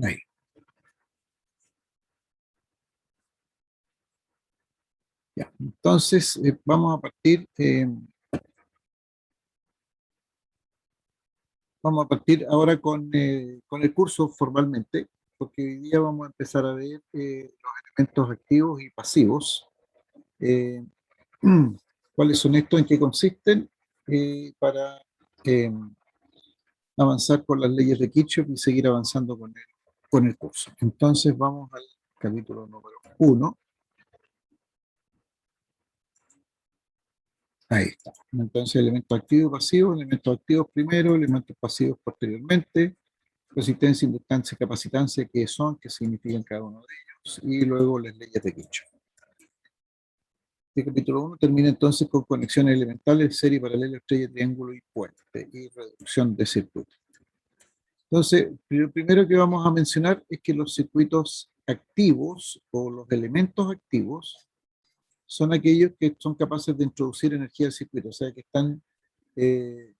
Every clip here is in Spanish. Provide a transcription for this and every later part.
Ahí. Ya. Entonces, vamos a partir ahora con el curso formalmente, porque hoy día vamos a empezar a ver los elementos activos y pasivos. Eh, ¿Cuáles son estos? ¿En qué consisten? Para eh, avanzar con las leyes de Kirchhoff y seguir avanzando con el curso. Entonces vamos al capítulo número 1. Ahí está. Entonces, elementos activos y pasivos, elementos activos primero, elementos pasivos posteriormente, resistencia, inductancia, capacitancia, qué son, qué significan cada uno de ellos, y luego las leyes de Kirchhoff. Este capítulo 1 termina entonces con conexiones elementales, serie paralela, estrella, triángulo y puente, y reducción de circuitos. Entonces, lo primero que vamos a mencionar es que los circuitos activos o los elementos activos son aquellos que son capaces de introducir energía al circuito, o sea, que están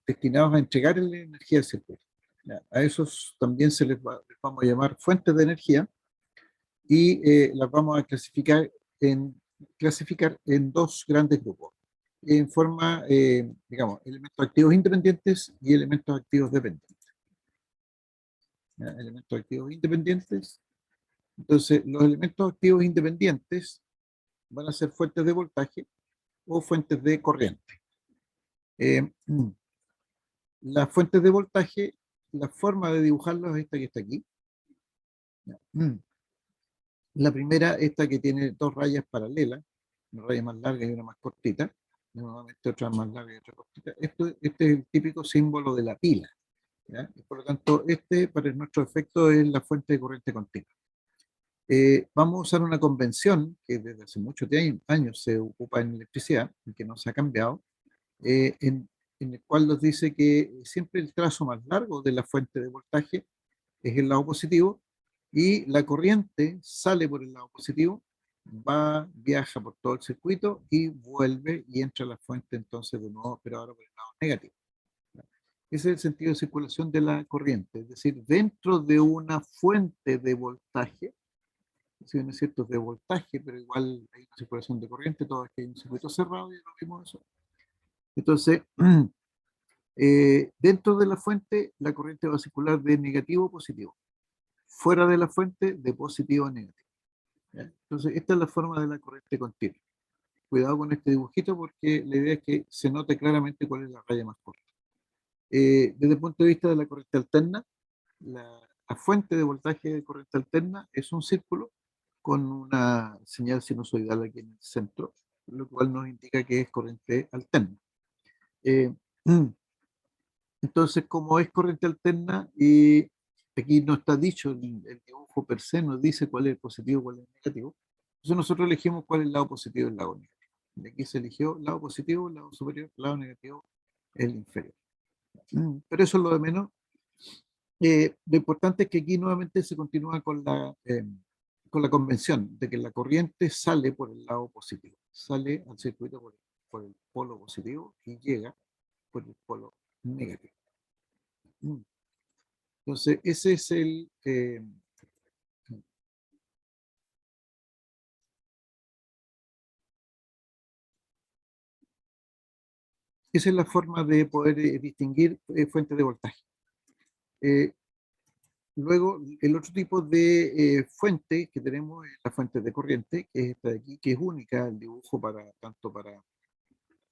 destinados a entregar la energía al circuito. Ya, a esos también les vamos a llamar fuentes de energía y las vamos a clasificar en dos grandes grupos, en forma, digamos, elementos activos independientes y elementos activos dependientes. ¿Ya? Elementos activos independientes. Entonces, los elementos activos independientes van a ser fuentes de voltaje o fuentes de corriente. Eh, las fuentes de voltaje, la forma de dibujarlas es esta que está aquí. La primera, esta que tiene dos rayas paralelas, una raya más larga y una más cortita, nuevamente otra más larga y otra cortita. Este es el típico símbolo de la pila, ¿ya? Y por lo tanto, este para nuestro efecto es la fuente de corriente continua. Vamos a usar una convención que desde hace muchos años se ocupa en electricidad y que no se ha cambiado, eh, en, en el cual nos dice que siempre el trazo más largo de la fuente de voltaje es el lado positivo y la corriente sale por el lado positivo, viaja por todo el circuito y vuelve y entra a la fuente entonces de nuevo, pero ahora por el lado negativo. Ese es el sentido de circulación de la corriente, es decir, dentro de una fuente de voltaje, si bien es cierto es de voltaje, pero igual hay una circulación de corriente, todo es que hay un circuito cerrado y lo vimos eso. Entonces, dentro de la fuente la corriente va a circular de negativo a positivo, fuera de la fuente de positivo a negativo. ¿Ya? Entonces, esta es la forma de la corriente continua. Cuidado con este dibujito porque la idea es que se note claramente cuál es la raya más corta. Desde el punto de vista de la corriente alterna, la fuente de voltaje de corriente alterna es un círculo con una señal sinusoidal aquí en el centro, lo cual nos indica que es corriente alterna. Eh, entonces, como es corriente alterna, y aquí no está dicho, el dibujo per se nos dice cuál es el positivo y cuál es el negativo, entonces nosotros elegimos cuál es el lado positivo y el lado negativo. De aquí se eligió lado positivo, lado superior, lado negativo, el inferior. Pero eso es lo de menos. Lo importante es que aquí nuevamente se continúa con la convención de que la corriente sale por el lado positivo, sale al circuito por el polo positivo y llega por el polo negativo. Entonces, esa es la forma de poder distinguir fuentes de voltaje. Eh, Luego, el otro tipo de fuente que tenemos es la fuente de corriente, que es esta de aquí, que es única el dibujo tanto para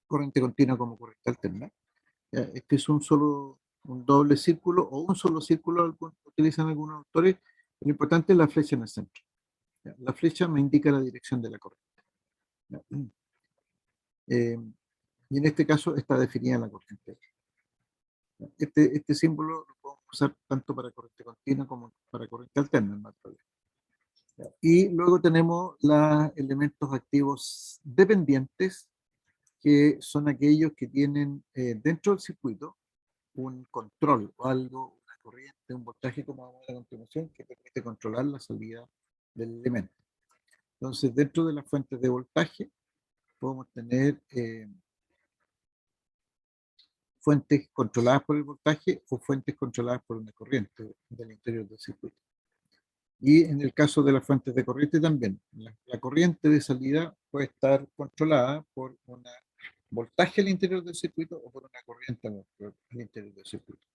corriente continua como corriente alterna. ¿Ya? Este es un doble círculo o un solo círculo, utilizan algunos autores. Lo importante es la flecha en el centro. ¿Ya? La flecha me indica la dirección de la corriente. ¿Ya? Y en este caso está definida la corriente. Este símbolo lo podemos usar tanto para corriente continua como para corriente alterna, no hay problema. Y luego tenemos los elementos activos dependientes, que son aquellos que tienen dentro del circuito un control o algo, una corriente, un voltaje, como vamos a ver a continuación, que permite controlar la salida del elemento. Entonces, dentro de las fuentes de voltaje, podemos tener fuentes controladas por el voltaje o fuentes controladas por una corriente del interior del circuito. Y en el caso de las fuentes de corriente también, la corriente de salida puede estar controlada por un voltaje al interior del circuito o por una corriente al interior del circuito.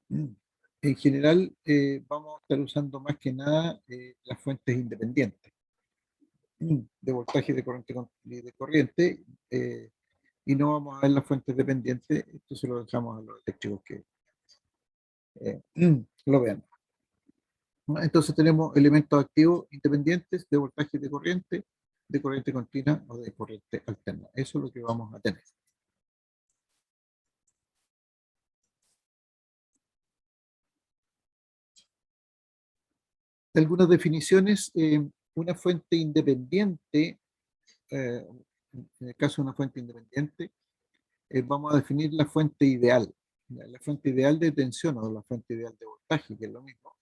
En general, vamos a estar usando más que nada las fuentes independientes de voltaje de corriente, y no vamos a ver las fuentes dependientes. Esto se lo dejamos a los eléctricos que eh, lo vean. Entonces tenemos elementos activos independientes de voltaje de corriente continua o de corriente alterna. Eso es lo que vamos a tener. Algunas definiciones, una fuente independiente, eh, en el caso de una fuente independiente, vamos a definir la fuente ideal. La fuente ideal de tensión o la fuente ideal de voltaje, que es lo mismo.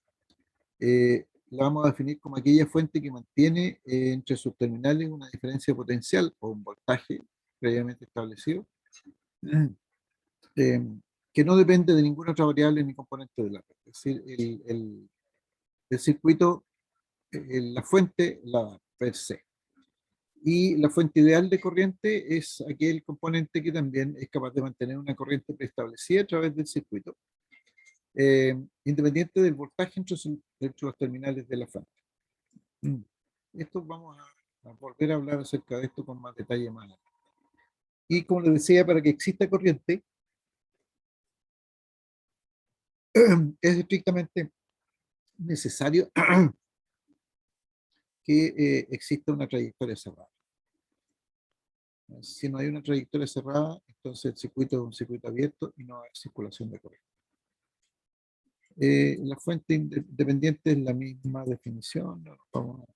La vamos a definir como aquella fuente que mantiene entre sus terminales una diferencia potencial o un voltaje previamente establecido, eh, que no depende de ninguna otra variable ni componente de la red. Es decir, el circuito, la fuente la da per se. Y la fuente ideal de corriente es aquel componente que también es capaz de mantener una corriente preestablecida a través del circuito, independiente del voltaje entre los terminales de la fuente. Esto vamos a volver a hablar acerca de esto con más detalle más adelante. Y como les decía, para que exista corriente, es estrictamente necesario que exista una trayectoria cerrada. Si no hay una trayectoria cerrada, entonces el circuito es un circuito abierto y no hay circulación de corriente. La fuente independiente es la misma definición, no nos vamos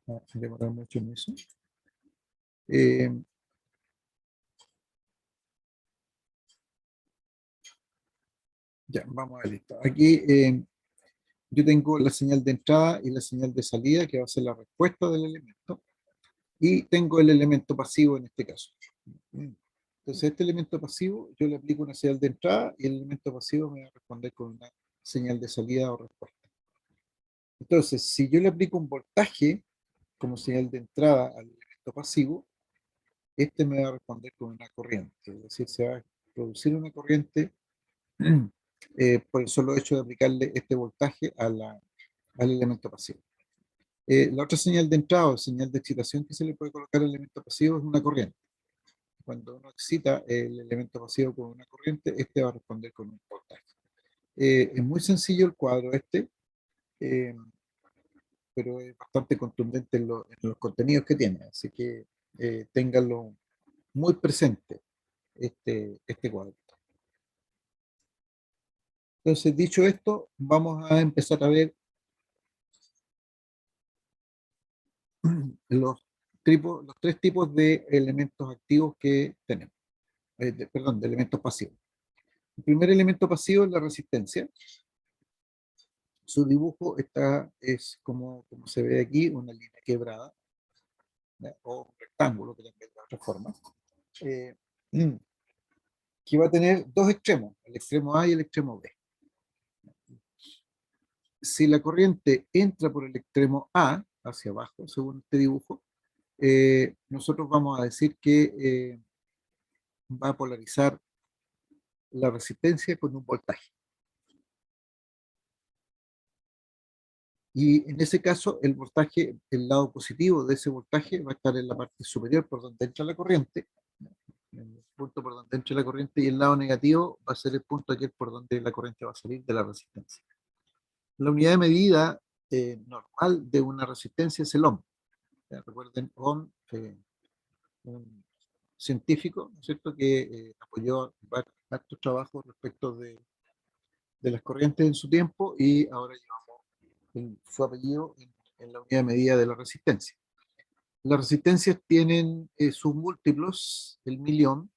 a demorar mucho en eso. Ya, vamos a ver esto. Aquí yo tengo la señal de entrada y la señal de salida, que va a ser la respuesta del elemento, y tengo el elemento pasivo en este caso. Entonces, este elemento pasivo, yo le aplico una señal de entrada y el elemento pasivo me va a responder con una señal de salida o respuesta. Entonces, si yo le aplico un voltaje como señal de entrada al elemento pasivo, este me va a responder con una corriente, es decir, se va a producir una corriente por el solo hecho de aplicarle este voltaje al elemento pasivo. La otra señal de entrada o señal de excitación que se le puede colocar al elemento pasivo es una corriente. Cuando uno excita el elemento pasivo con una corriente, este va a responder con un voltaje. Es muy sencillo el cuadro este, eh, pero es bastante contundente en los contenidos que tiene, así que ténganlo muy presente este cuadro. Entonces, dicho esto, vamos a empezar a ver los tres tipos de elementos activos que tenemos, perdón, de elementos pasivos. El primer elemento pasivo es la resistencia. Su dibujo es como se ve aquí, una línea quebrada, ¿ya? O un rectángulo, que también de otra forma, eh, que va a tener dos extremos, el extremo A y el extremo B. Si la corriente entra por el extremo A, hacia abajo, según este dibujo, nosotros vamos a decir que va a polarizar la resistencia con un voltaje. Y en ese caso, el voltaje, el lado positivo de ese voltaje va a estar en la parte superior por donde entra la corriente, el punto por donde entra la corriente, y el lado negativo va a ser el punto aquel por donde la corriente va a salir de la resistencia. La unidad de medida normal de una resistencia es el ohm. Recuerden, ohm, un científico, ¿no es cierto?, que apoyó hartos trabajos respecto de las corrientes en su tiempo y ahora llevamos su apellido en la unidad de medida de la resistencia. Las resistencias tienen sus múltiplos, el millón,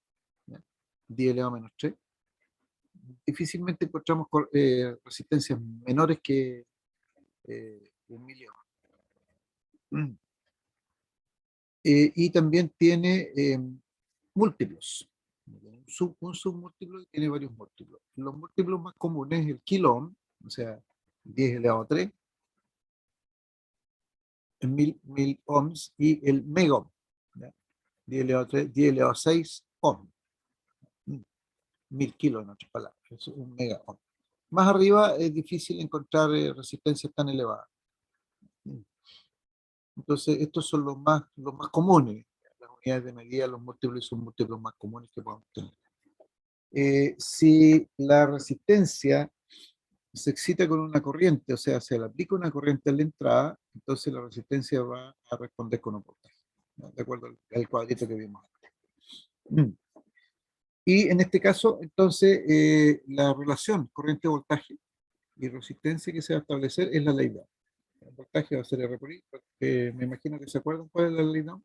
10 elevado a menos 3. Difícilmente encontramos resistencias menores que un millón. Y también tiene múltiplos. Un submúltiplo y tiene varios múltiplos. Los múltiplos más comunes es el kilo ohm, o sea, 10 elevado a 3, 1000 ohms, y el megohm, ¿ya? 10 elevado a 3, 10 elevado a 6 ohm. 1000 kilos, en otras palabras, es un mega ohm. Más arriba es difícil encontrar resistencias tan elevadas. Entonces, estos son los más comunes. Las unidades de medida, los múltiplos y submúltiplos más comunes que podemos tener. Si la resistencia se excita con una corriente, o sea, se le aplica una corriente a la entrada, entonces la resistencia va a responder con un voltaje, ¿no? De acuerdo al cuadrito que vimos antes. Y en este caso, entonces, la relación corriente-voltaje y resistencia que se va a establecer es la ley de Ohm. El voltaje va a ser R por I, me imagino que se acuerdan cuál es la ley de Ohm.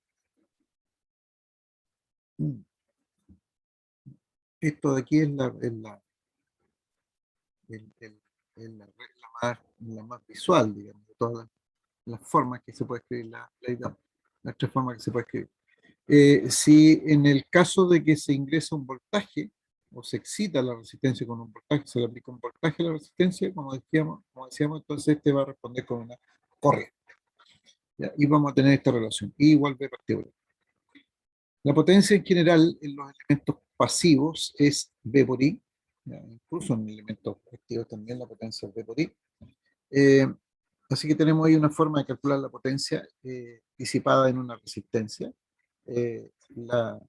Esto de aquí es la más visual, digamos, de todas las formas que se puede escribir la ley de Ohm, las tres formas que se puede escribir. Si en el caso de que se ingresa un voltaje, o se excita la resistencia con un voltaje, se le aplica un voltaje a la resistencia, como decíamos, entonces este va a responder con una corriente, ¿ya? Y vamos a tener esta relación, I igual B partido B. La potencia en general en los elementos pasivos es V por I, ¿ya? Incluso en elementos activos también la potencia es V por I. Así que tenemos ahí una forma de calcular la potencia disipada en una resistencia. Eh, la,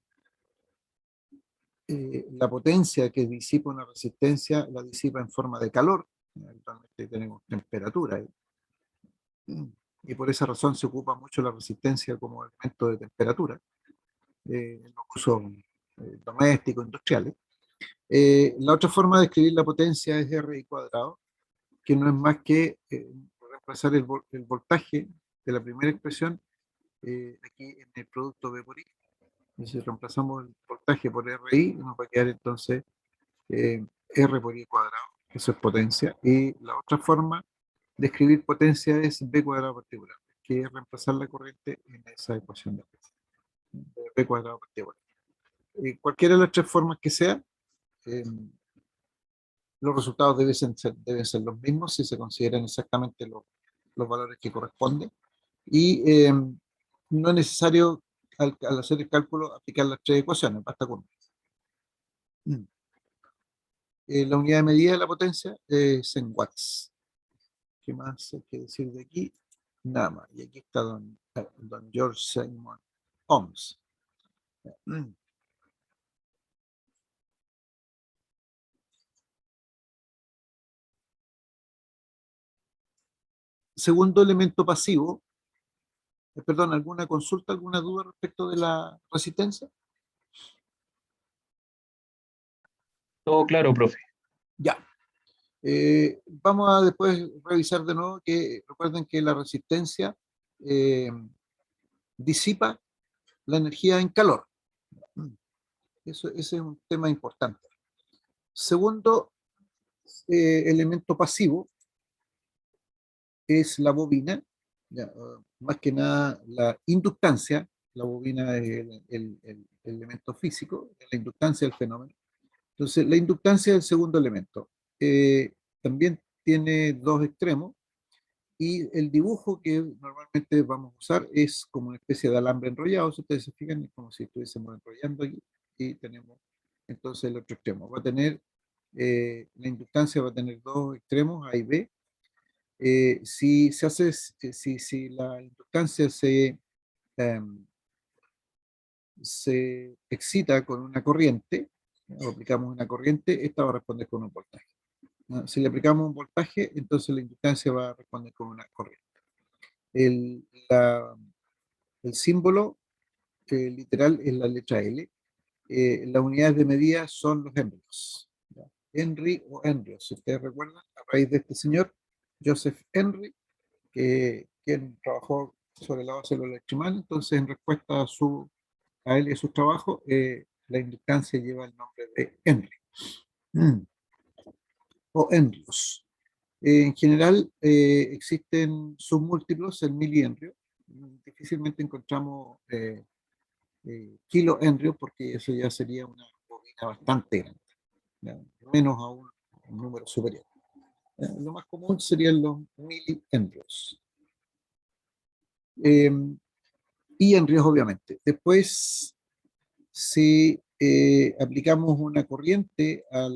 la potencia que disipa una resistencia la disipa en forma de calor. Actualmente tenemos temperatura ahí. Y por esa razón se ocupa mucho la resistencia como elemento de temperatura en los usos domésticos, industriales. La otra forma de escribir la potencia es RI cuadrado, que no es más que reemplazar el voltaje de la primera expresión aquí en el producto V por I. Y si reemplazamos el voltaje por RI, nos va a quedar entonces R por I cuadrado, eso es potencia. Y la otra forma de escribir potencia es B cuadrado particular, que es reemplazar la corriente en esa ecuación de B cuadrado particular. Cualquiera de las tres formas que sea, eh, los resultados deben ser los mismos si se consideran exactamente los valores que corresponden. Y no es necesario, al hacer el cálculo, aplicar las tres ecuaciones, basta con una. La unidad de medida de la potencia es en watts. ¿Qué más hay que decir de aquí? Nada más. Y aquí está don George Simon Ohms. Segundo elemento pasivo, perdón, ¿alguna consulta, alguna duda respecto de la resistencia? Todo claro, profe. Ya. Vamos a después revisar de nuevo que recuerden que la resistencia eh, disipa la energía en calor. Ese es un tema importante. Segundo elemento pasivo es la bobina, ya, más que nada la inductancia. La bobina es el elemento físico, la inductancia del fenómeno. Entonces, la inductancia es el segundo elemento. También tiene dos extremos, y el dibujo que normalmente vamos a usar es como una especie de alambre enrollado. Si ustedes se fijan, es como si estuviésemos enrollando aquí, y tenemos entonces el otro extremo. Va a tener, la inductancia va a tener dos extremos, A y B. Si la inductancia se excita con una corriente, o aplicamos una corriente, esta va a responder con un voltaje, ¿no? Si le aplicamos un voltaje, entonces la inductancia va a responder con una corriente. El, la- el símbolo literal es la letra L. Las unidades de medida son los Henrys, ¿ya? Henry o Henrios, si ustedes recuerdan, a raíz de este señor, Joseph Henry, quien trabajó sobre la base de lo electrimal. Entonces, en respuesta a él y a sus trabajos, la inductancia lleva el nombre de Henry. O Henrios. En general, existen submúltiplos, el milihenrio. Difícilmente encontramos kilohenrios, porque eso ya sería una bobina bastante grande, ¿ya? Menos aún un número superior. Lo más común serían los milihenrios. Eh, y en ríos, obviamente. Después, si aplicamos una corriente a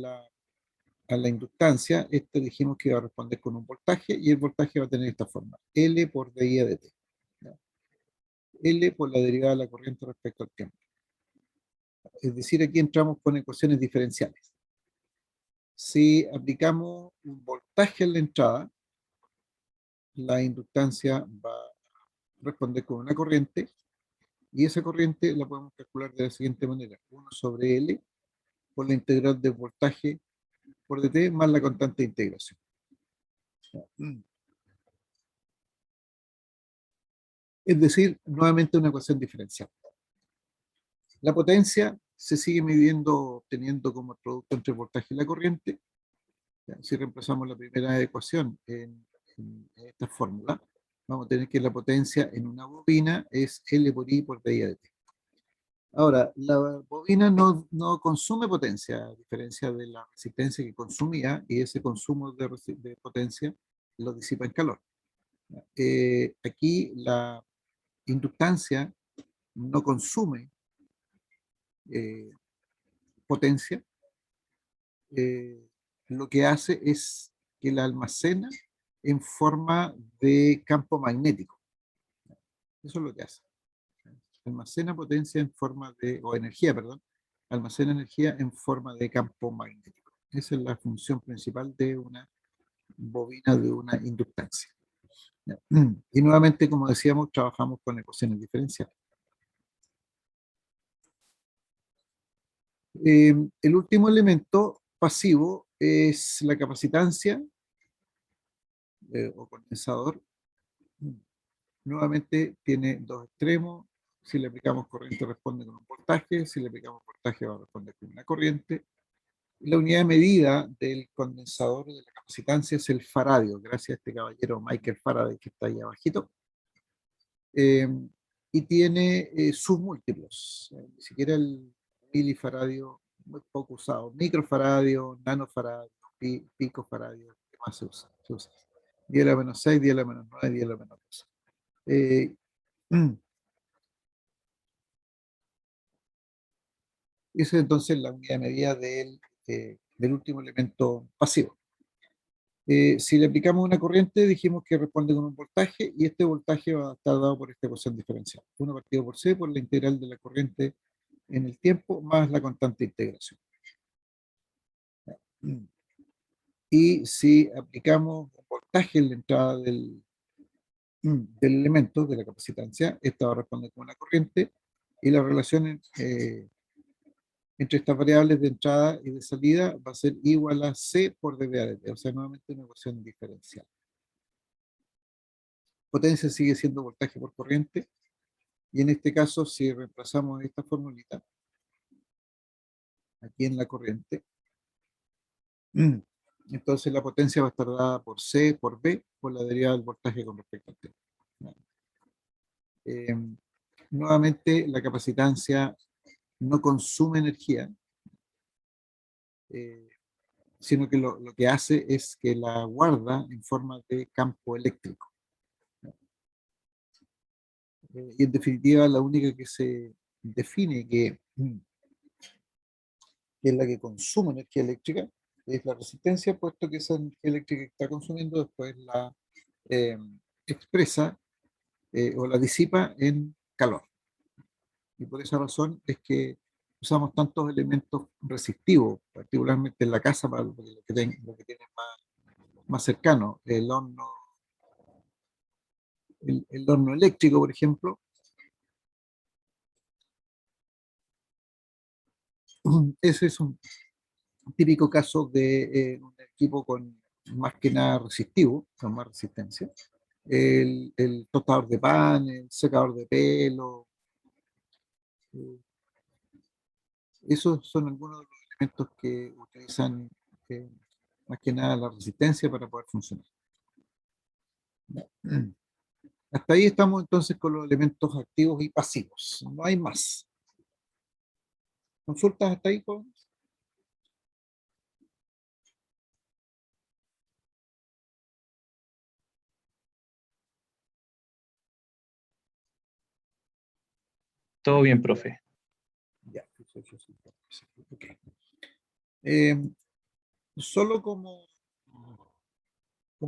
la inductancia, esto dijimos que iba a responder con un voltaje, y el voltaje va a tener esta forma: L por dI de t. ¿Ya? L por la derivada de la corriente respecto al tiempo. Es decir, aquí entramos con ecuaciones diferenciales. Si aplicamos un voltaje en la entrada, la inductancia va a responder con una corriente, y esa corriente la podemos calcular de la siguiente manera: 1 sobre L por la integral del voltaje por dt más la constante de integración. Es decir, nuevamente una ecuación diferencial. La potencia se sigue midiendo teniendo como producto entre el voltaje y la corriente. Si reemplazamos la primera ecuación en esta fórmula, vamos a tener que la potencia en una bobina es L por I por dI de t. Ahora, la bobina no consume potencia, a diferencia de la resistencia que consumía, y ese consumo de potencia lo disipa en calor. Aquí la inductancia no consume eh, potencia, lo que hace es que la almacena en forma de campo magnético. Eso es lo que hace. Almacena potencia en forma de, o energía, perdón, almacena energía en forma de campo magnético. Esa es la función principal de una bobina de una inductancia. Y nuevamente, como decíamos, trabajamos con ecuaciones diferenciales. El último elemento pasivo es la capacitancia o condensador. Nuevamente tiene dos extremos. Si le aplicamos corriente responde con un voltaje, si le aplicamos voltaje va a responder con una corriente. La unidad de medida del condensador de la capacitancia es el faradio, gracias a este caballero Michael Faraday que está ahí abajito. Y tiene submúltiplos, ni siquiera el milifaradio, muy poco usado, microfaradio, nanofaradio, picofaradio, ¿qué más se usa? Se usa 10 a la menos 6, 10 a la menos 9, 10 a la menos 12. Esa es entonces la unidad de medida del último elemento pasivo. Si le aplicamos una corriente, dijimos que responde con un voltaje, y este voltaje va a estar dado por esta ecuación diferencial. 1 partido por C por la integral de la corriente en el tiempo más la constante de integración. Y si aplicamos un voltaje en la entrada del elemento, de la capacitancia, esta va a responder con una corriente, y la relación entre estas variables de entrada y de salida va a ser igual a C por dV de t, o sea, nuevamente una ecuación diferencial. Potencia sigue siendo voltaje por corriente, y en este caso, si reemplazamos esta formulita aquí en la corriente, entonces la potencia va a estar dada por C por B por la derivada del voltaje con respecto al tiempo. Nuevamente, la capacitancia no consume energía, eh, sino que lo que hace es que la guarda en forma de campo eléctrico. Y en definitiva, la única que se define que es la que consume energía eléctrica es la resistencia, puesto que esa energía eléctrica que está consumiendo después la eh, expresa o la disipa en calor. Y por esa razón es que usamos tantos elementos resistivos, particularmente en la casa, para lo que tienen más cercano. El horno eléctrico, por ejemplo, ese es un típico caso de un equipo con más que nada resistivo, con más resistencia. El tostador de pan, el secador de pelo, eh, esos son algunos de los elementos que utilizan eh, más que nada la resistencia para poder funcionar. Hasta ahí estamos entonces con los elementos activos y pasivos. No hay más. ¿Consultas hasta ahí, jóvenes? Todo bien, profe. Ya, 18, 50, ok. Solo como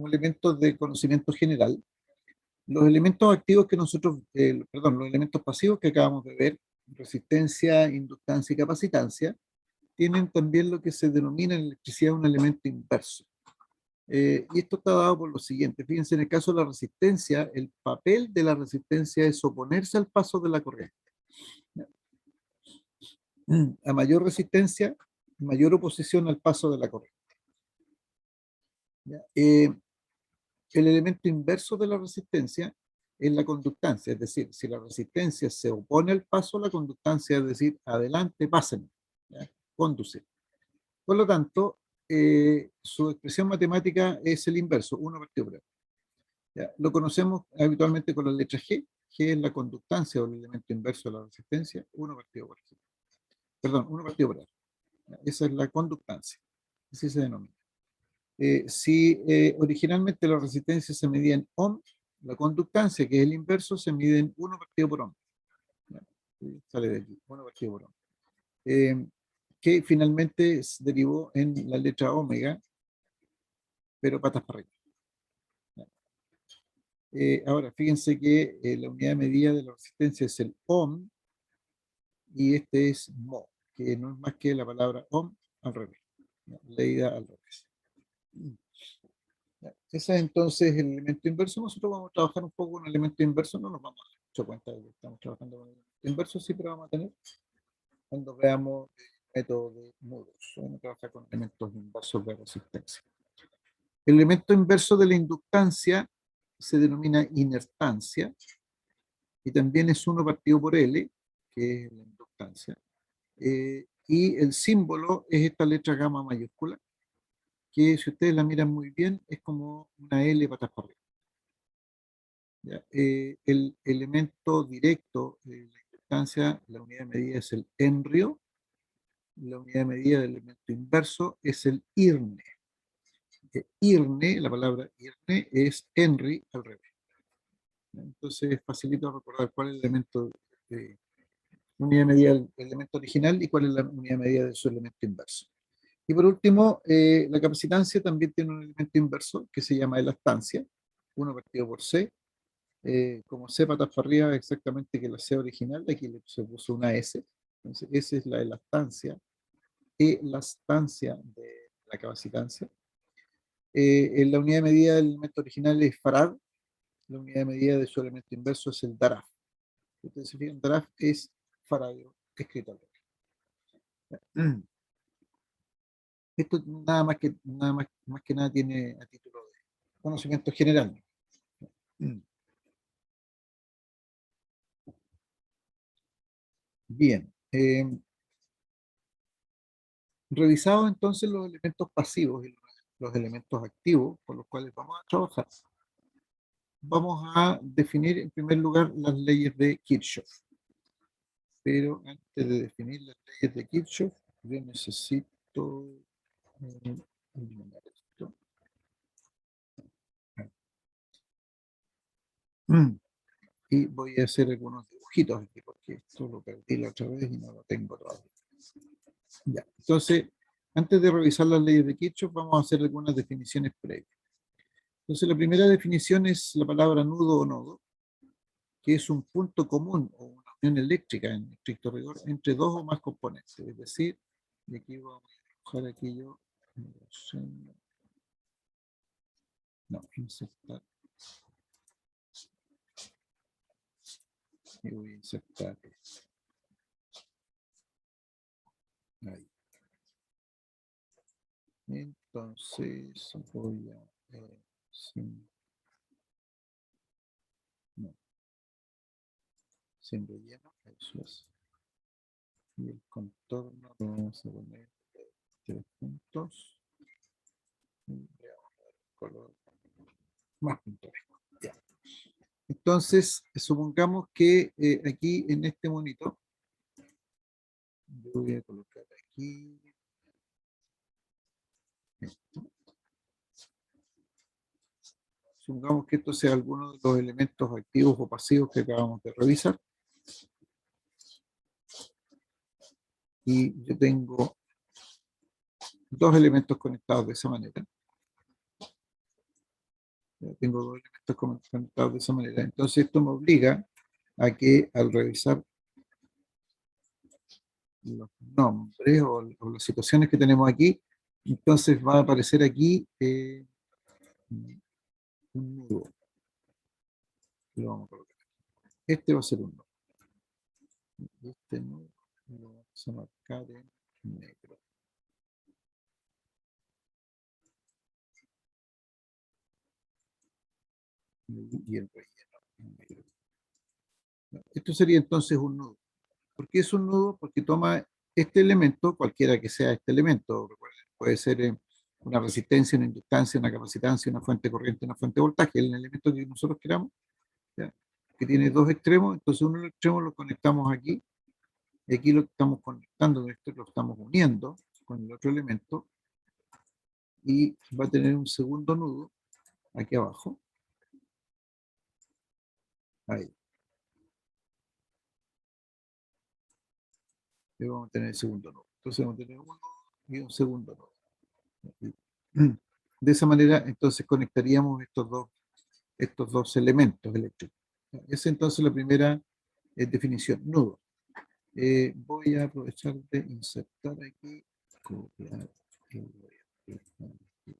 elementos de conocimiento general, los elementos activos que nosotros, perdón, los elementos pasivos que acabamos de ver, resistencia, inductancia y capacitancia, tienen también lo que se denomina en electricidad un elemento inverso. Y esto está dado por lo siguiente. Fíjense, en el caso de la resistencia, el papel de la resistencia es oponerse al paso de la corriente. A mayor resistencia, mayor oposición al paso de la corriente. ¿Ya? El elemento inverso de la resistencia es la conductancia, es decir, si la resistencia se opone al paso, la conductancia es decir, adelante, pásenme, ¿ya? Conducir. Por lo tanto, su expresión matemática es el inverso, 1 partido por R. ¿Ya? Lo conocemos habitualmente con la letra G. G es la conductancia o el elemento inverso de la resistencia, 1 partido por R. Perdón, 1 partido por R. ¿Ya? Esa es la conductancia, así se denomina. Si originalmente la resistencia se medía en ohm, la conductancia, que es el inverso, se mide en 1 partido por ohm. ¿Ya? Sale de aquí, 1 partido por ohm. Que finalmente derivó en la letra omega, pero patas para arriba. Ahora, fíjense que la unidad de medida de la resistencia es el ohm, y este es mho, que no es más que la palabra ohm al revés, leída al revés. Ese es entonces el elemento inverso. Nosotros vamos a trabajar un poco con el elemento inverso, no nos vamos a dar mucha cuenta de que estamos trabajando con el elemento inverso, sí, pero vamos a tener cuando veamos el método de nudos. Vamos a trabajar con elementos inversos de resistencia. El elemento inverso de la inductancia se denomina inertancia y también es 1 partido por L, que es la inductancia. Y el símbolo es esta letra gamma mayúscula, que si ustedes la miran muy bien, es como una L patas para arriba. ¿Ya? El elemento directo de la inductancia, la unidad de medida es el henrio, la unidad de medida del elemento inverso es el irne. Irne, la palabra irne es Henry al revés. Entonces es facilito recordar cuál es el elemento de unidad de medida del elemento original y cuál es la unidad de medida de su elemento inverso. Y por último, la capacitancia también tiene un elemento inverso que se llama elastancia, 1 partido por C. Como C patas para arriba, exactamente que la C original, aquí se puso una S. Entonces, esa es la elastancia, de la capacitancia. En la unidad de medida del elemento original es farad, la unidad de medida de su elemento inverso es el daraf. Ustedes se fijan, daraf es faradio escrito al revés. Esto más que nada tiene a título de conocimiento general. Bien. Revisados entonces los elementos pasivos y los elementos activos por los cuales vamos a trabajar, vamos a definir en primer lugar las leyes de Kirchhoff. Pero antes de definir las leyes de Kirchhoff, yo necesito eliminar esto. Y voy a hacer algunos dibujitos aquí porque esto lo perdí la otra vez y no lo tengo todavía. Ya, entonces, antes de revisar las leyes de Kirchhoff, vamos a hacer algunas definiciones previas. Entonces, la primera definición es la palabra nudo o nodo, que es un punto común o una unión eléctrica en estricto rigor entre dos o más componentes. Es decir, y aquí vamos a dibujar aquí yo. No, insertar. Y voy a insertar esto. Ahí. Entonces voy a sin relleno, eso es. Y el contorno lo vamos a poner 3 puntos. Y veamos el color más pintoresco. Ya. Entonces, supongamos que aquí en este monito, yo voy a colocar aquí esto. Supongamos que esto sea alguno de los elementos activos o pasivos que acabamos de revisar. y yo tengo dos elementos conectados de esa manera. Tengo dos elementos conectados de esa manera. Entonces esto me obliga a que al revisar los nombres o las situaciones que tenemos aquí, entonces va a aparecer aquí un nudo. Lo vamos a colocar. Este va a ser un nudo. Este nudo lo vamos a marcar en negro. Y el relleno en negro. Esto sería entonces un nudo. ¿Por qué es un nudo? Porque toma este elemento, cualquiera que sea este elemento, recuerden, puede ser una resistencia, una inductancia, una capacitancia, una fuente de corriente, una fuente de voltaje, el elemento que nosotros queramos, ¿ya? Que tiene dos extremos, entonces uno de los extremos lo conectamos aquí, y aquí lo estamos conectando, esto lo estamos uniendo con el otro elemento, y va a tener un segundo nudo aquí abajo, ahí. Y vamos a tener el segundo nudo. Entonces vamos a tener uno y un segundo nudo. De esa manera, entonces conectaríamos estos dos elementos eléctricos. Esa es entonces la primera definición, nudo. Voy a aprovechar de insertar aquí, copiar, y voy a pegar aquí.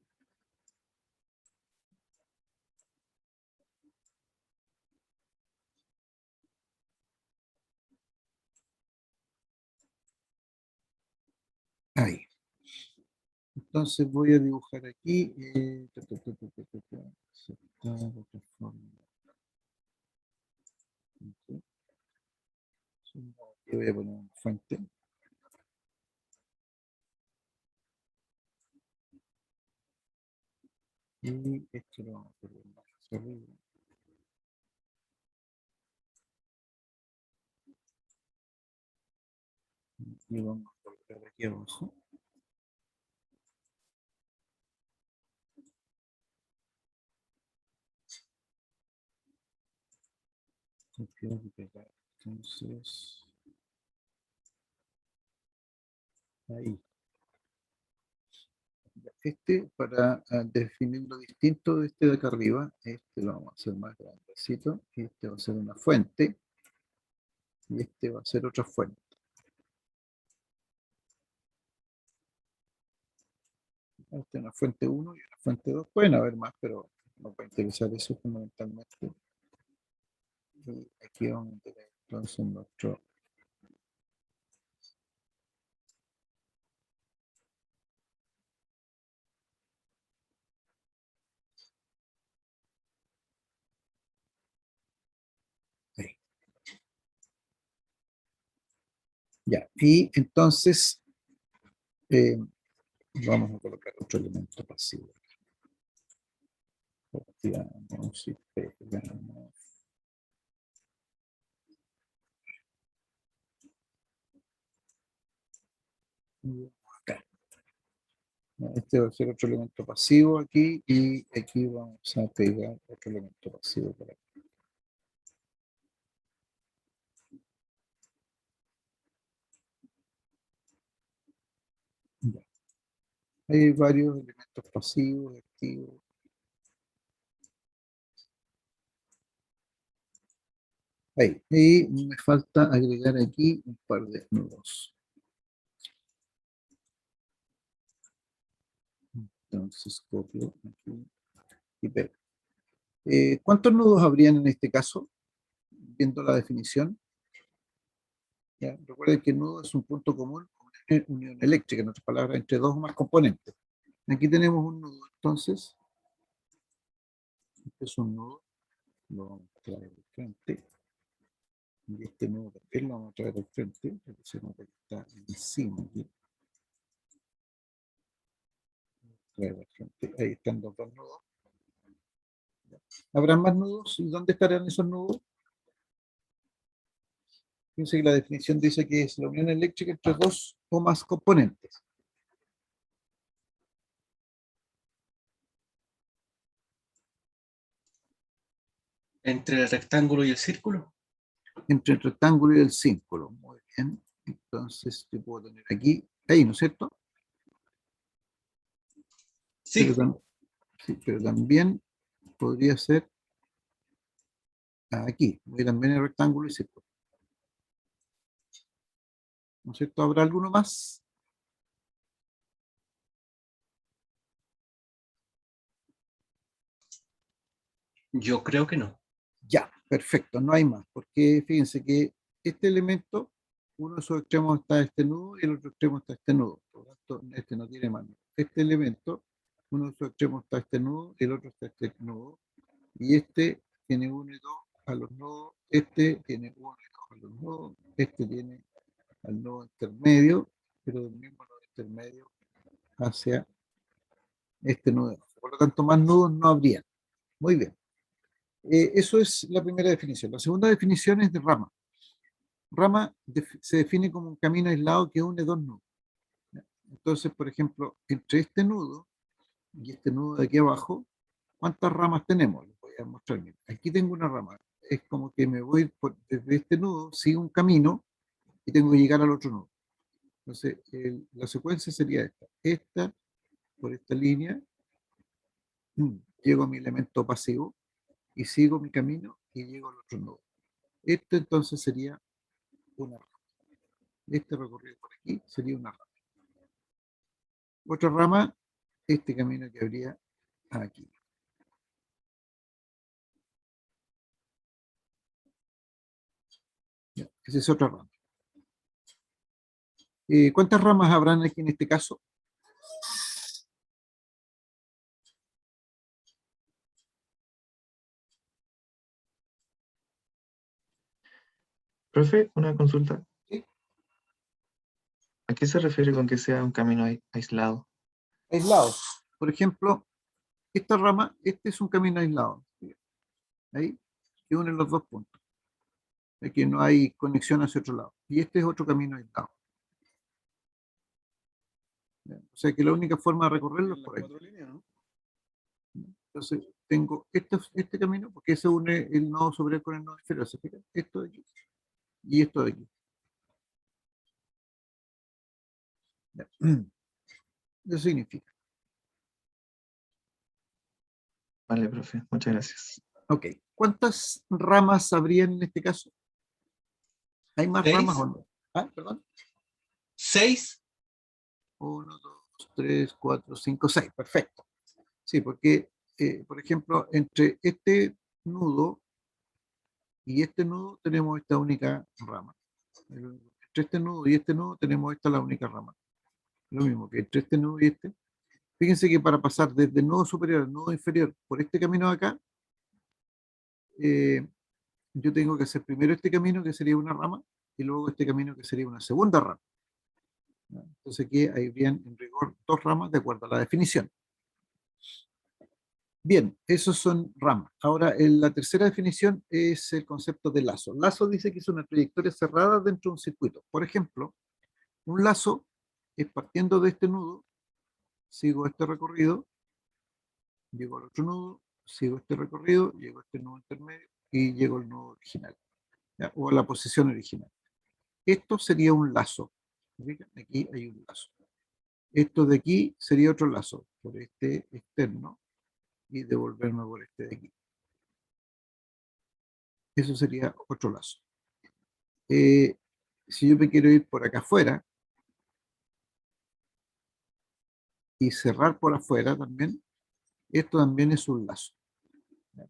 Ahí. Entonces voy a dibujar aquí. Insertar de otra forma. Aquí voy a poner una fuente. Y esto lo vamos a poner más hacia arriba. Y vamos a colocar aquí abajo. Copiar y pegar. Entonces, ahí. Este, para definir lo distinto de este de acá arriba, este lo vamos a hacer más grandecito. Este va a ser una fuente. Y este va a ser otra fuente. Esta es una fuente 1 y una fuente 2. Pueden haber más, pero nos va a interesar eso fundamentalmente. Y aquí vamos a tener entonces nuestro. Ahí. Ya, y entonces vamos a colocar otro elemento pasivo. Copiamos y pegamos. Acá. Este va a ser otro elemento pasivo aquí y aquí vamos a pegar otro elemento pasivo por aquí. Ya. Hay varios elementos pasivos, activos. Ahí. Y me falta agregar aquí un par de nudos. Entonces copio aquí y pego. ¿Cuántos nudos habrían en este caso? Viendo la definición. ¿Ya? Recuerden que el nudo es un punto común, una unión eléctrica, en otras palabras, entre dos o más componentes. Aquí tenemos un nudo, entonces, este es un nudo, lo vamos a traer al frente, y este nudo también lo vamos a traer al frente, porque se nota que está encima aquí. Traer al frente. Ahí están los dos nudos. ¿Habrá más nudos? ¿Y dónde estarán esos nudos? Fíjense que la definición dice que es la unión eléctrica entre dos o más componentes. Entre el rectángulo y el círculo. Entre el rectángulo y el círculo. Muy bien. Entonces yo puedo tener aquí, ahí, ¿no es cierto? Sí, Sí, pero también podría ser aquí, porque también es rectángulo y círculo. ¿No es cierto? ¿Habrá alguno más? yo creo que no. Ya, perfecto, no hay más, porque fíjense que este elemento, uno de sus extremos está este nudo y el otro extremo está este nudo. Por lo tanto, este no tiene más. Este elemento, uno de sus extremos está este nudo y el otro está este nudo. Y este tiene 1 y 2 a los nodos, este tiene 1 y 2 a los nodos, este tiene al nodo intermedio, pero del mismo nodo intermedio hacia este nudo. Por lo tanto, más nudos no habría. Muy bien. Eso es la primera definición. La segunda definición es de rama. Rama se define como un camino aislado que une dos nudos. Entonces, por ejemplo, entre este nudo y este nudo de aquí abajo, ¿cuántas ramas tenemos? Les voy a mostrar. Aquí tengo una rama. Es como que me voy desde este nudo, sigo un camino y tengo que llegar al otro nudo. Entonces, la secuencia sería esta. Esta, por esta línea, llego a mi elemento pasivo y sigo mi camino y llego al otro nudo. Esto entonces sería una rama. Este recorrido por aquí sería una rama. Otra rama, este camino que habría aquí. Ya, esa es otra rama. ¿Cuántas ramas habrán aquí en este caso? Profe, una consulta. Sí. ¿A qué se refiere con que sea un camino aislado? Aislados. Por ejemplo, esta rama, este es un camino aislado. Ahí, que une los dos puntos. Aquí no hay conexión hacia otro lado. Y este es otro camino aislado. ¿Ya? O sea que la única forma de recorrerlo es por ahí. Entonces, tengo este camino, porque se une el nodo superior con el nodo inferior. ¿Se fijan? Esto de aquí y esto de aquí. ¿Ya? Eso significa. Vale, profe, muchas gracias. Ok. ¿Cuántas ramas habrían en este caso? ¿Hay más ramas o 6, no? Ah, perdón. 6, 1, 2, 3, 4, 5, 6. Perfecto. Sí, porque, por ejemplo, entre este nudo y este nudo tenemos esta única rama. Entre este nudo y este nudo tenemos esta la única rama. Lo mismo que entre este nudo y este. Fíjense que para pasar desde el nodo superior al nodo inferior por este camino de acá, eh, yo tengo que hacer primero este camino que sería una rama y luego este camino que sería una segunda rama. ¿Ya? Entonces aquí habrían en rigor dos ramas de acuerdo a la definición. Bien, esos son ramas. Ahora, la tercera definición es el concepto de lazo. Lazo dice que es una trayectoria cerrada dentro de un circuito. Por ejemplo, un lazo es partiendo de este nudo, sigo este recorrido, llego al otro nudo, sigo este recorrido, llego a este nudo intermedio y llego al nudo original, ¿ya? O a la posición original. Esto sería un lazo. ¿Fíjense? Aquí hay un lazo. Esto de aquí sería otro lazo, por este externo y devolverme por este de aquí. Eso sería otro lazo. Si yo me quiero ir por acá afuera y cerrar por afuera también, esto también es un lazo.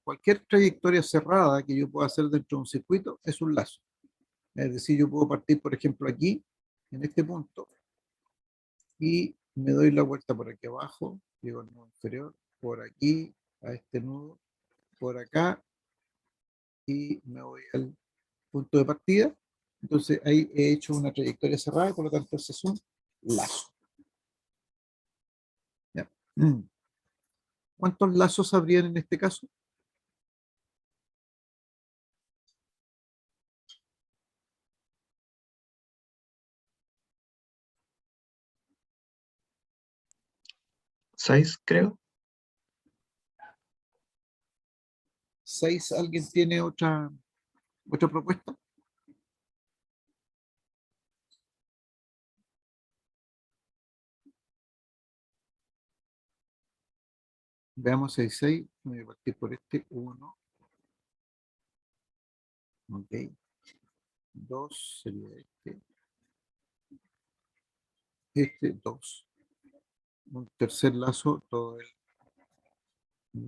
Cualquier trayectoria cerrada que yo pueda hacer dentro de un circuito es un lazo. Es decir, yo puedo partir, por ejemplo, aquí, en este punto, y me doy la vuelta por aquí abajo, llego al nudo inferior, por aquí, a este nudo, por acá, y me voy al punto de partida. Entonces ahí he hecho una trayectoria cerrada, por lo tanto ese es un lazo. ¿Ya? ¿Cuántos lazos habrían en este caso? ¿6, creo? 6. ¿Alguien tiene otra propuesta? Veamos 6, 6. Voy a partir por este 1. Ok. 2 sería este. Este 2. Un tercer lazo, todo el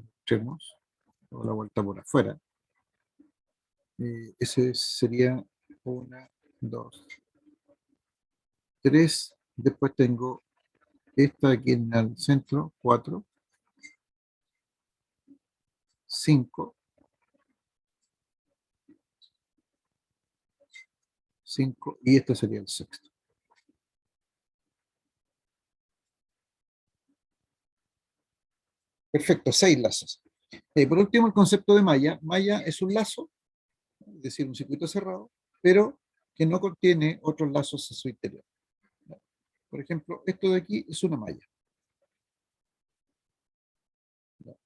extremos, toda la vuelta por afuera. Ese sería 1, 2, 3. Después tengo esta aquí en el centro, 4, 5, 5, y este sería el sexto. Perfecto, 6 lazos. Por último, el concepto de malla. Malla es un lazo, es decir, un circuito cerrado, pero que no contiene otros lazos en su interior. Por ejemplo, esto de aquí es una malla.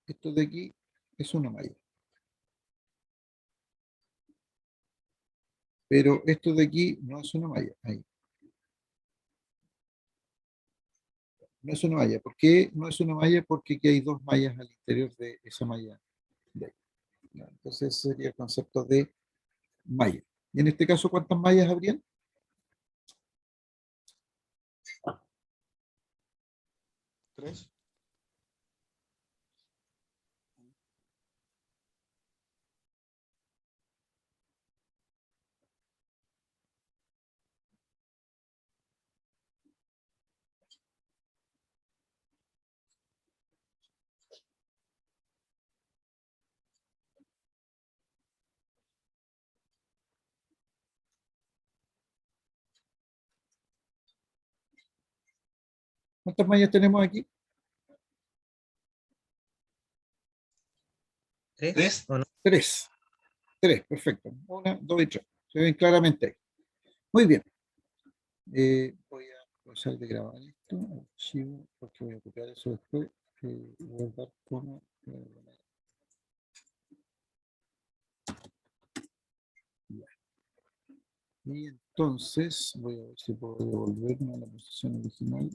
Esto de aquí es una malla. Pero esto de aquí no es una malla. Ahí. No es una malla. ¿Por qué no es una malla? Porque aquí hay dos mallas al interior de esa malla de ahí. Entonces ese sería el concepto de malla. Y en este caso, ¿cuántas mallas habrían? Tres. ¿Cuántas mallas tenemos aquí? ¿Tres? ¿O no? Tres. Tres, perfecto. Una, dos y tres. Se ven claramente ahí. Muy bien. Voy a pasar de grabar esto, archivo, porque voy a copiar eso después. Guardar como. Y entonces voy a ver si puedo devolverme a la posición original.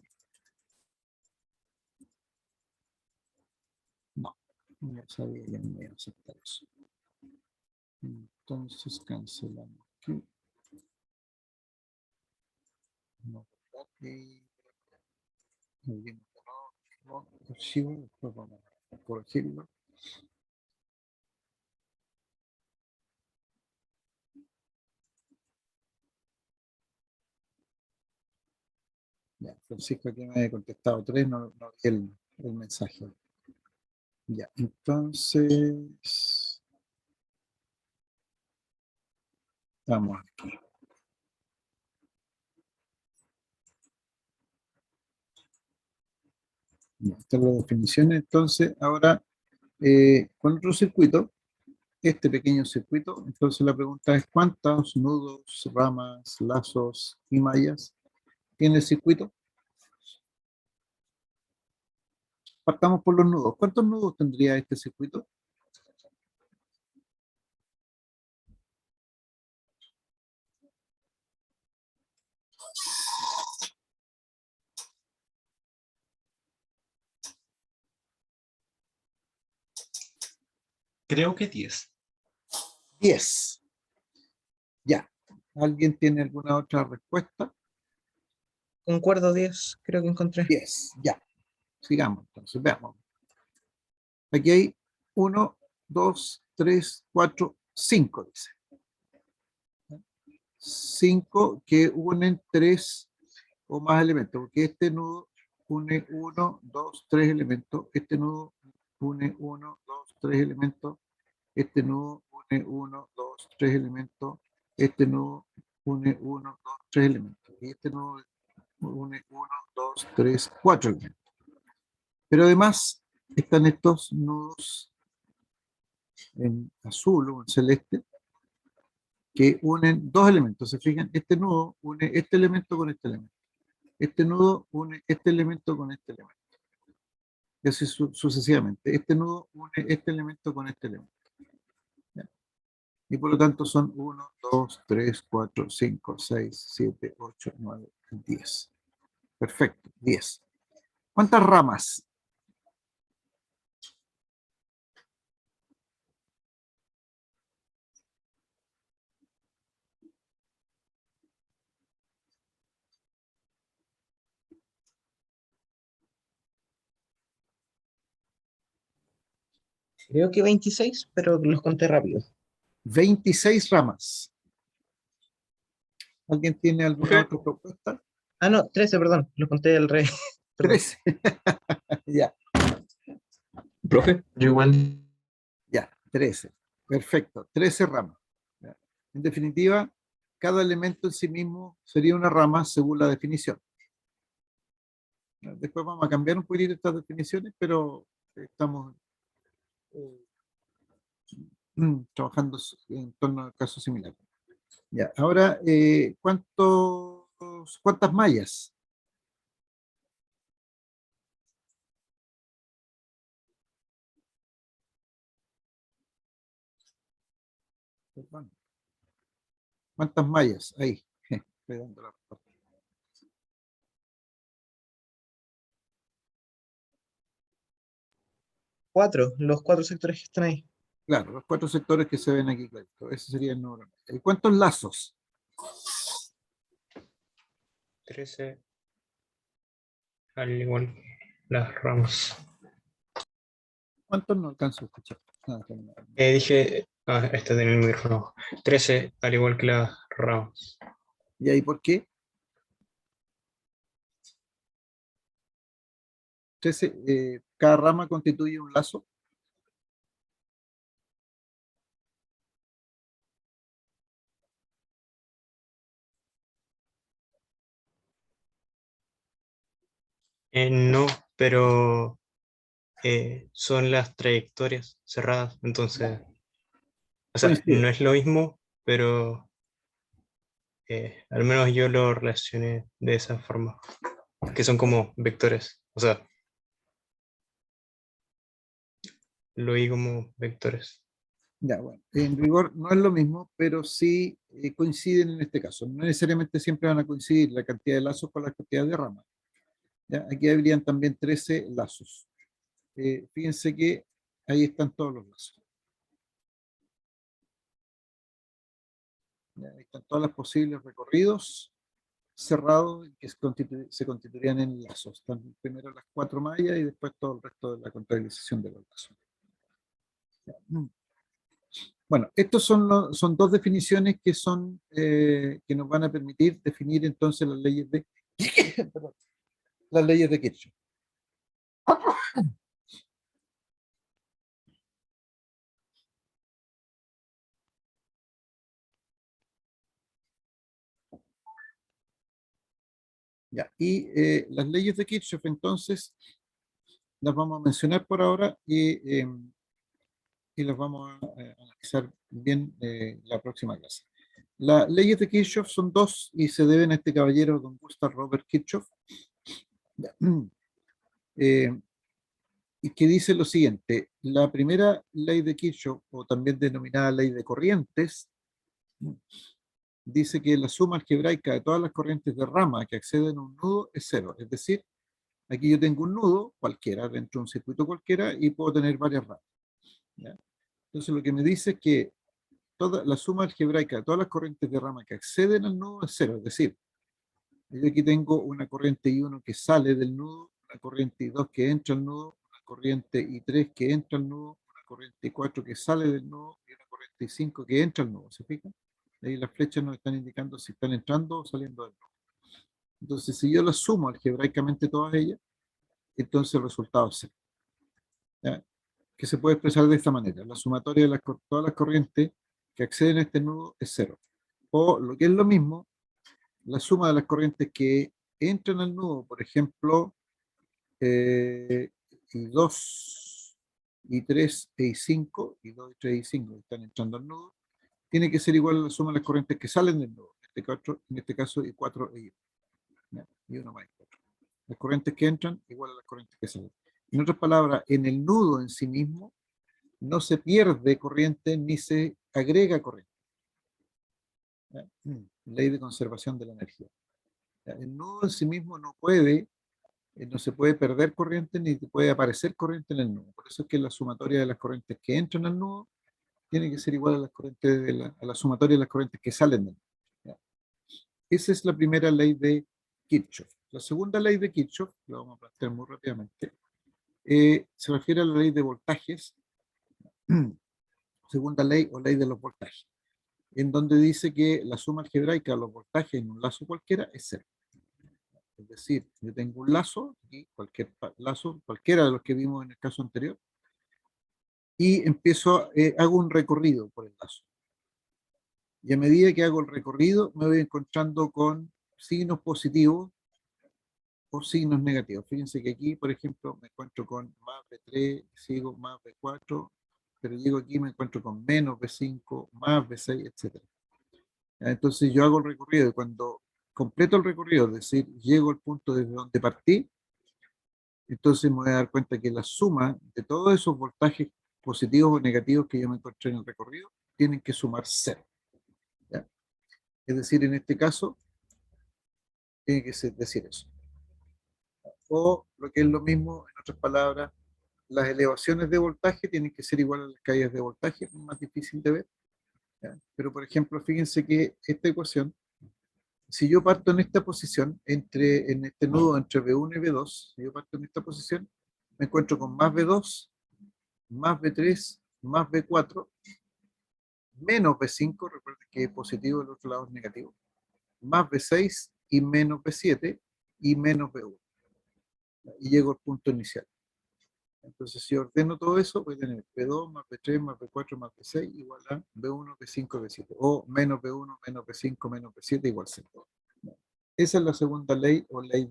No, ya sabía que no me iba a aceptar eso. Entonces cancelamos aquí. No, aquí. Muy bien, no, archivo, después vamos a corregirlo. Ya, Francisco aquí me había contestado 3, no vi el mensaje. Ya, entonces vamos aquí. Ya, estas son las definiciones. Entonces, ahora con otro circuito, este pequeño circuito, entonces la pregunta es: ¿cuántos nudos, ramas, lazos y mallas tiene el circuito? Partamos por los nudos. ¿Cuántos nudos tendría este circuito? Creo que 10. 10. Ya. ¿Alguien tiene alguna otra respuesta? Concuerdo 10, creo que encontré. 10. Ya. Sigamos, entonces, veamos. Aquí hay 1, 2, 3, 4, 5, dice. 5 que unen 3 o más elementos, porque este nudo une 1, 2, 3 elementos, este nudo une 1, 2, 3 elementos, este nudo une 1, 2, 3 elementos, este nudo une 1, 2, 3 elementos, y este nudo une 1, 2, 3, 4 elementos. Pero además están estos nudos en azul o en celeste que unen dos elementos. Se fijan, este nudo une este elemento con este elemento. Este nudo une este elemento con este elemento. Y así sucesivamente. Este nudo une este elemento con este elemento. ¿Ya? Y por lo tanto son 1, 2, 3, 4, 5, 6, 7, 8, 9, 10. Perfecto, 10. ¿Cuántas ramas? Creo que 26, pero los conté rápido. 26 ramas. ¿Alguien tiene alguna otra propuesta? Ah, no, 13, perdón. Los conté al revés. Perdón. 13. Ya, Profe, yo igual ya, 13. Perfecto, 13 ramas. Ya. En definitiva, cada elemento en sí mismo sería una rama según la definición. Ya, después vamos a cambiar un poquito estas definiciones, pero estamos eh, trabajando en torno a casos similares. Ya, ahora, ¿cuántas mallas? Perdón. ¿Cuántas mallas? Ahí. Estoy dando la respuesta. Los 4 sectores que están ahí. Claro, los 4 sectores que se ven aquí, claro. Ese sería el número. ¿Y cuántos lazos? 13, al igual las ramas. ¿Cuántos no alcanzo a escuchar? Dije, este tenía el micrófono. 13, al igual que las ramas. ¿Y ahí por qué? 13, cada rama constituye un lazo. No, pero son las trayectorias cerradas, entonces, o sea, Coincide. no es lo mismo, pero al menos yo lo relacioné de esa forma, que son como vectores, o sea, lo vi como vectores. Ya, bueno, en rigor no es lo mismo, pero sí coinciden en este caso. No necesariamente siempre van a coincidir la cantidad de lazos con la cantidad de ramas. ¿Ya? Aquí habrían también 13 lazos. Fíjense que ahí están todos los lazos. ¿Ya? Ahí están todos los posibles recorridos cerrados que se constituirían en lazos. Están primero las 4 mallas y después todo el resto de la contabilización de los lazos. ¿Ya? Bueno, estos son dos definiciones que nos van a permitir definir entonces las leyes de, perdón, las leyes de Kirchhoff. Ya, y las leyes de Kirchhoff entonces las vamos a mencionar por ahora y las vamos a analizar bien la próxima clase. Las leyes de Kirchhoff son dos y se deben a este caballero, don Gustav Robert Kirchhoff, y que dice lo siguiente: la primera ley de Kirchhoff, o también denominada ley de corrientes, dice que la suma algebraica de todas las corrientes de rama que acceden a un nudo es cero. Es decir, aquí yo tengo un nudo cualquiera, dentro de un circuito cualquiera, y puedo tener varias ramas. ¿Ya? Entonces lo que me dice es que toda la suma algebraica de todas las corrientes de rama que acceden al nudo es cero. Es decir, yo aquí tengo una corriente I1 que sale del nudo, una corriente I2 que entra al nudo, una corriente I3 que entra al nudo, una corriente I4 que sale del nudo y una corriente I5 que entra al nudo. ¿Se fijan? Ahí las flechas nos están indicando si están entrando o saliendo del nudo. Entonces, si yo las sumo algebraicamente todas ellas, entonces el resultado es cero. ¿Ya? Que se puede expresar de esta manera: la sumatoria de todas las corrientes que acceden a este nudo es cero. O lo que es lo mismo, la suma de las corrientes que entran al nudo, por ejemplo, I2, I3 e I5, I2, I3 e I5 están entrando al nudo, tiene que ser igual a la suma de las corrientes que salen del nudo, en este caso I4 e I1, y uno más I4. Las corrientes que entran igual a las corrientes que salen. En otras palabras, en el nudo en sí mismo no se pierde corriente ni se agrega corriente. ¿Ya? Ley de conservación de la energía. ¿Ya? El nudo en sí mismo no se puede perder corriente ni puede aparecer corriente en el nudo. Por eso es que la sumatoria de las corrientes que entran al nudo tiene que ser igual a las corrientes a la sumatoria de las corrientes que salen del nudo. ¿Ya? Esa es la primera ley de Kirchhoff. La segunda ley de Kirchhoff, la vamos a plantear muy rápidamente, se refiere a la ley de voltajes segunda ley o ley de los voltajes, en donde dice que la suma algebraica de los voltajes en un lazo cualquiera es cero. Es decir, yo tengo un lazo, y cualquier lazo, cualquiera de los que vimos en el caso anterior, y empiezo, hago un recorrido por el lazo. Y a medida que hago el recorrido, me voy encontrando con signos positivos o signos negativos. Fíjense que aquí, por ejemplo, me encuentro con más B3, sigo más B4, pero llego aquí y me encuentro con menos B5, más B6, etc. Entonces yo hago el recorrido y cuando completo el recorrido, es decir, llego al punto desde donde partí, entonces me voy a dar cuenta que la suma de todos esos voltajes positivos o negativos que yo me encontré en el recorrido tienen que sumar cero. ¿Ya? Es decir, en este caso, tiene que decir eso. O lo que es lo mismo, en otras palabras, las elevaciones de voltaje tienen que ser iguales a las caídas de voltaje, es más difícil de ver. ¿Ya? Pero, por ejemplo, fíjense que esta ecuación, si yo parto en esta posición, en este nudo entre B1 y B2, si yo parto en esta posición, me encuentro con más B2, más B3, más B4, menos B5, recuerden que es positivo, el otro lado es negativo, más B6 y menos B7 y menos B1. Y llego al punto inicial. Entonces, si ordeno todo eso, voy a tener B2 más B3 más B4 más B6 igual a B1, B5, B7. O menos B1, menos B5, menos B7 igual a 0. Esa es la segunda ley o ley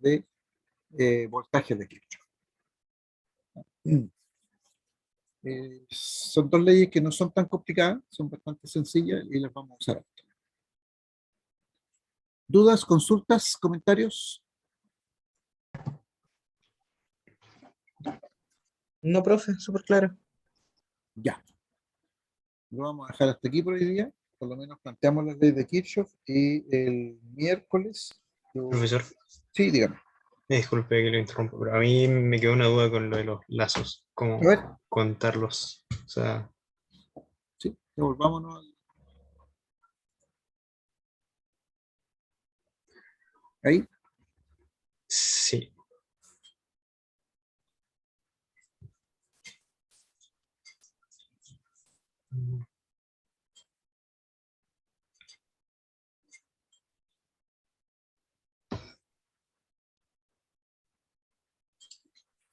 de voltaje de Kirchhoff. Son dos leyes que no son tan complicadas, son bastante sencillas y las vamos a usar. ¿Dudas, consultas, comentarios? No, profe, súper claro. Ya. Lo vamos a dejar hasta aquí por hoy día. Por lo menos planteamos la ley de Kirchhoff y el miércoles. Profesor, Sí, dígame. disculpe que lo interrumpa, pero a mí me quedó una duda con lo de los lazos, cómo A ver. contarlos. O sea, Sí, devolvámonos ahí. sí.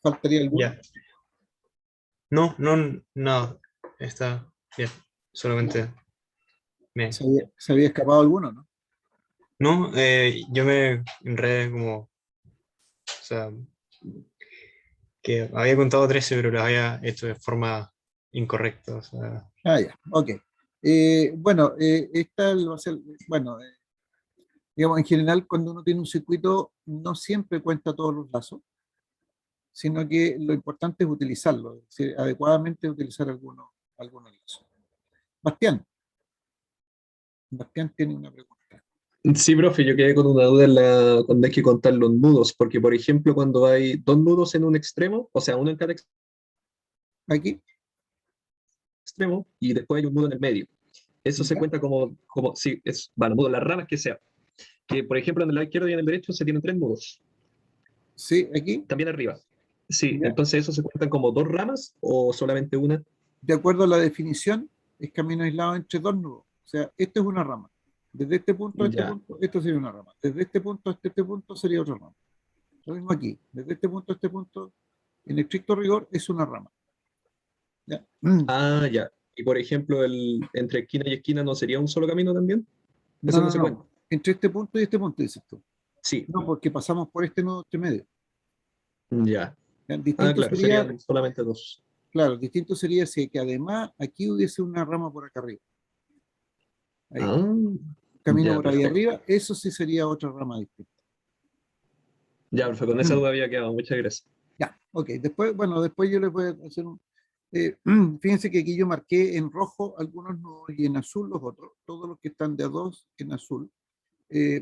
¿Faltaría alguno? Ya. No, no, está bien. Solamente me. ¿Se había escapado alguno, no? No, yo me enredé como. O sea, que había contado 13, pero las había hecho de forma incorrecta. O sea, Ah, ya, ok. Bueno, esta va a ser, bueno, digamos, en general, cuando uno tiene un circuito, no siempre cuenta todos los lazos, sino que lo importante es utilizarlo, es decir, adecuadamente utilizar algunos lazos. Bastián tiene una pregunta. Sí, profe, yo quedé con una duda cuando hay que contar los nudos, porque por ejemplo, cuando hay dos nudos en un extremo, o sea, uno en cada Aquí, extremo, y después hay un nudo en el medio. Eso se ¿ya? cuenta como sí, es, bueno, nudo, las ramas que sea. Que por ejemplo, en el lado izquierdo y en el derecho se tienen tres nudos, Sí, aquí, también arriba. Sí, ¿ya? entonces eso se cuentan como dos ramas o solamente una. De acuerdo a la definición, es camino aislado entre dos nudos. O sea, esto es una rama. Desde este punto a este Ya. punto, esto sería una rama. Desde este punto hasta este punto sería otra rama. Lo mismo aquí. Desde este punto a este punto, en estricto rigor, es una rama. ¿Ya? Ah, ya. Y por ejemplo, entre esquina y esquina no sería un solo camino también. No, Eso no no, se cuenta. no. Entre este punto y este punto, dices tú. Sí, No, porque pasamos por este nudo entre medio. ya. ¿Ya? Ah, Distinto claro, sería, serían solamente dos. claro, distinto sería si que además aquí hubiese una rama por acá arriba. Ahí. Ah, Camino ya, por ahí perfecto. arriba, eso sí sería otra rama distinta. Ya, perfecto. Con esa duda había quedado. Muchas gracias. Ya, ok. Después, bueno, después yo les voy a hacer un... fíjense que aquí yo marqué en rojo algunos nudos y en azul los otros, todos los que están de a dos en azul,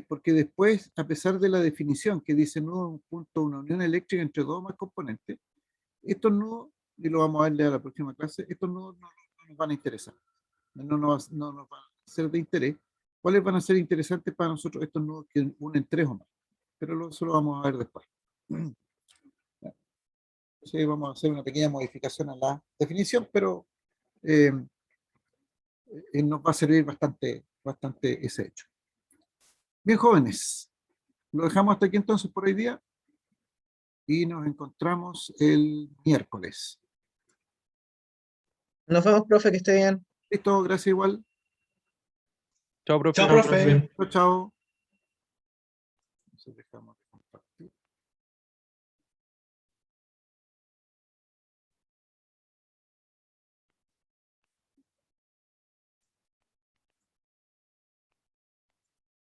porque después, a pesar de la definición que dice nudo un punto, una unión eléctrica entre dos o más componentes, estos nudos, y lo vamos a verle a la próxima clase, estos nudos no nos van a interesar, no nos van a ser de interés. ¿Cuáles van a ser interesantes para nosotros estos nudos que unen tres o más? Pero eso lo vamos a ver después. Entonces vamos a hacer una pequeña modificación a la definición, pero eh, nos va a servir bastante, bastante ese hecho. Bien, jóvenes, lo dejamos hasta aquí entonces por hoy día y nos encontramos el miércoles. Nos vemos, profe, que esté bien. Listo, gracias igual. Chao, profe. Chao, profe. Chao, chao. Entonces dejamos.